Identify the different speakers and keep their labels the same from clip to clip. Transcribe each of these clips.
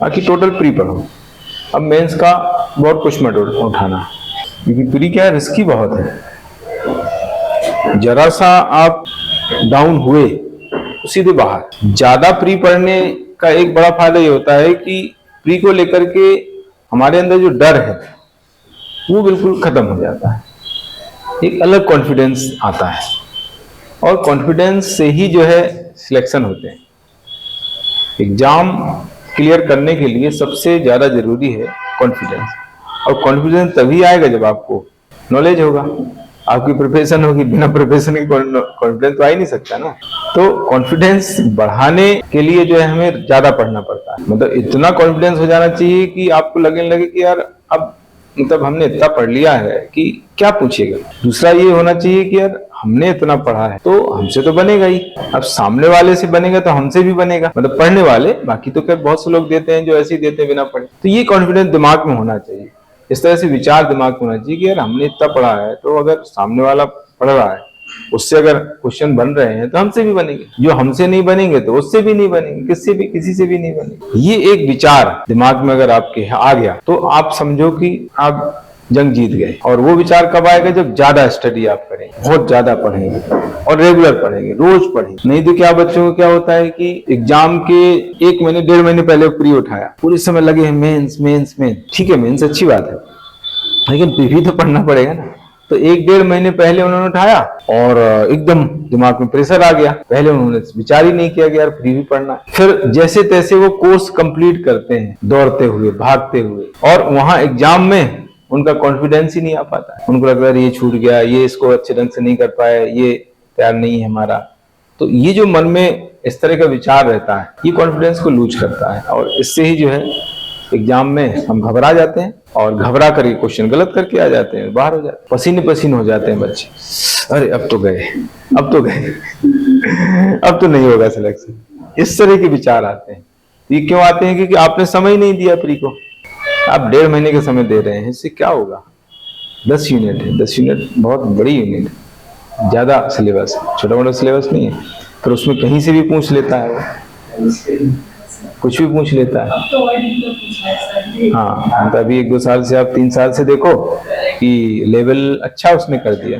Speaker 1: बाकी total pre पढ़ो। अब मेंस का बहुत कुछ मत उठाना, क्योंकि प्री क्या है, रिस्की बहुत है। जरा सा आप डाउन हुए तो सीधे बाहर। ज्यादा प्री पढ़ने का एक बड़ा फायदा ये होता है कि प्री को लेकर के हमारे अंदर जो डर है वो बिल्कुल खत्म हो जाता है, एक अलग कॉन्फिडेंस आता है, और कॉन्फिडेंस से ही जो है सिलेक्शन होते हैं। एग्जाम क्लियर करने के लिए सबसे ज्यादा जरूरी है कॉन्फिडेंस, और कॉन्फिडेंस तभी आएगा जब आपको नॉलेज होगा, आपकी प्रिपरेशन होगी। बिना प्रिपरेशन के कॉन्फिडेंस तो आ ही नहीं सकता ना। तो कॉन्फिडेंस बढ़ाने के लिए जो है हमें ज्यादा पढ़ना पड़ता है। मतलब इतना कॉन्फिडेंस हो जाना चाहिए कि आपको लगने लगे कि यार अब मतलब हमने इतना पढ़ लिया है कि क्या पूछेगा। दूसरा ये होना चाहिए कि यार हमने इतना पढ़ा है तो हमसे तो बनेगा ही, अब सामने वाले से बनेगा तो हमसे भी बनेगा, मतलब पढ़ने वाले। बाकी तो खैर बहुत से लोग देते हैं जो ऐसे ही देते हैं बिना पढ़े। तो ये कॉन्फिडेंस दिमाग में होना चाहिए, इस तरह से विचार दिमाग में होना चाहिए कि यार हमने इतना पढ़ा है तो अगर सामने वाला पढ़ रहा है उससे अगर क्वेश्चन बन रहे हैं तो हमसे भी बनेंगे, जो हमसे नहीं बनेंगे तो उससे भी नहीं बनेंगे, किससे भी किसी से भी नहीं बनेंगे। ये एक विचार दिमाग में अगर आपके आ गया तो आप समझो कि आप जंग जीत गए। और वो विचार कब आएगा, जब ज्यादा स्टडी आप करेंगे, बहुत ज्यादा पढ़ेंगे और रेगुलर पढ़ेंगे, रोज पढ़ेंगे। नहीं तो क्या बच्चों को क्या होता है कि एग्जाम के 1 महीने 1.5 महीने पहले प्री उठाया, पूरे समय लगे हैं मेंस मेंस मेंस। ठीक है, मेंस अच्छी बात है, लेकिन प्री भी तो पढ़ना पड़ेगा ना। तो 1-1.5 महीने पहले उन्होंने उठाया और एकदम दिमाग में प्रेशर आ गया। पहले उन्होंने विचार ही नहीं किया कि यार प्री भी पढ़ना है। फिर जैसे तैसे वो कोर्स कंप्लीट करते हैं, दौड़ते हुए, भागते हुए, और वहां एग्जाम में उनका कॉन्फिडेंस ही नहीं आ पाता। उनको लगता है ये छूट गया, ये इसको अच्छे ढंग से नहीं कर पाए, ये तैयार नहीं है हमारा। तो ये जो मन में इस तरह का विचार रहता है, ये कॉन्फिडेंस को लूज करता है, और इससे ही जो है एग्जाम में हम घबरा जाते हैं, और घबरा करके क्वेश्चन गलत करके आ जाते हैं, बाहर हो जाते हैं, पसीने पसीने हो जाते हैं बच्चे। अरे अब तो गए, अब तो गए, अब तो नहीं होगा सिलेक्शन। इस तरह के विचार आते हैं। ये क्यों आते हैं? क्योंकि आपने समय नहीं दिया प्री को। आप 1.5 महीने का समय दे रहे हैं, इससे क्या होगा? 10 यूनिट है, 10 यूनिट बहुत बड़ी यूनिट है, ज्यादा सिलेबस है, छोटा मोटा सिलेबस नहीं है। फिर उसमें कहीं से भी पूछ लेता है वो, कुछ भी पूछ लेता है। हाँ, तो अभी 1-2 साल से, आप 3 साल से देखो कि लेवल अच्छा उसने कर दिया,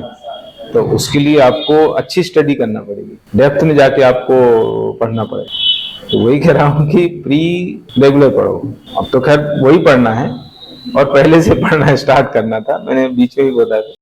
Speaker 1: तो उसके लिए आपको अच्छी स्टडी करना पड़ेगी, डेप्थ में जाके आपको पढ़ना पड़ेगा। तो वही कह रहा हूँ कि प्री रेगुलर पढ़ो। अब तो खैर वही पढ़ना है, और पहले से पढ़ना स्टार्ट करना था, मैंने बीच में ही बताया था।